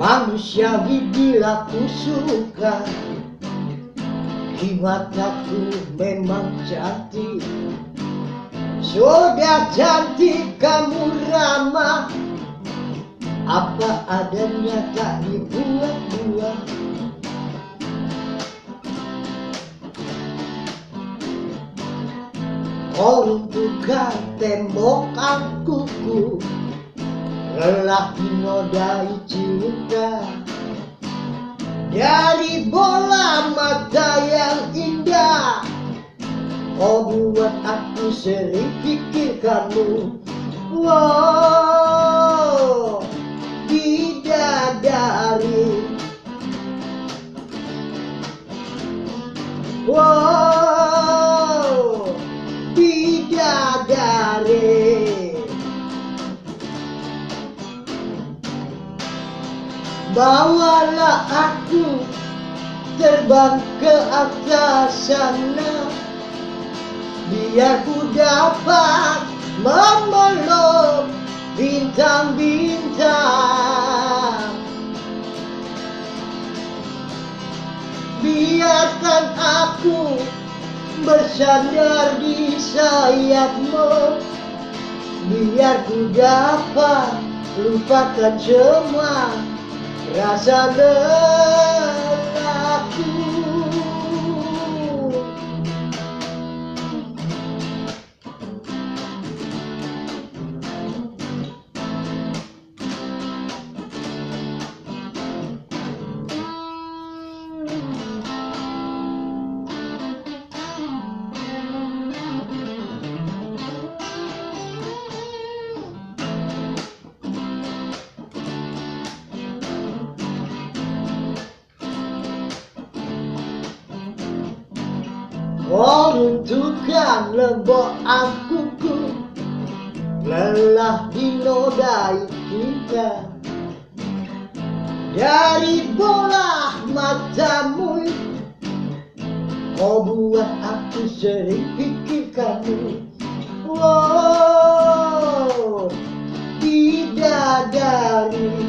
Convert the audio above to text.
manusiawi bila ku suka. Di mataku memang cantik, sudah cantik kamu ramah, apa adanya tak dibuat-buat. Kau runtuhkan tembok angkuku, lelah dinodai cinta. Dari bola mata yang indah, kau buat aku sering pikirkanmu. Wow, bidadari. Wow, bidadari. Bawalah aku terbang ke atas sana, biar ku dapat memeluk bintang-bintang. Biarkan aku bersandar di sayapmu, biar ku dapat lupakan semua rasa lelahku. Kau runtuhkan lembok angkuku, lelah dinodai cinta. Dari bola matamu, kau buat aku sering pikirkanmu. Wow, bidadari.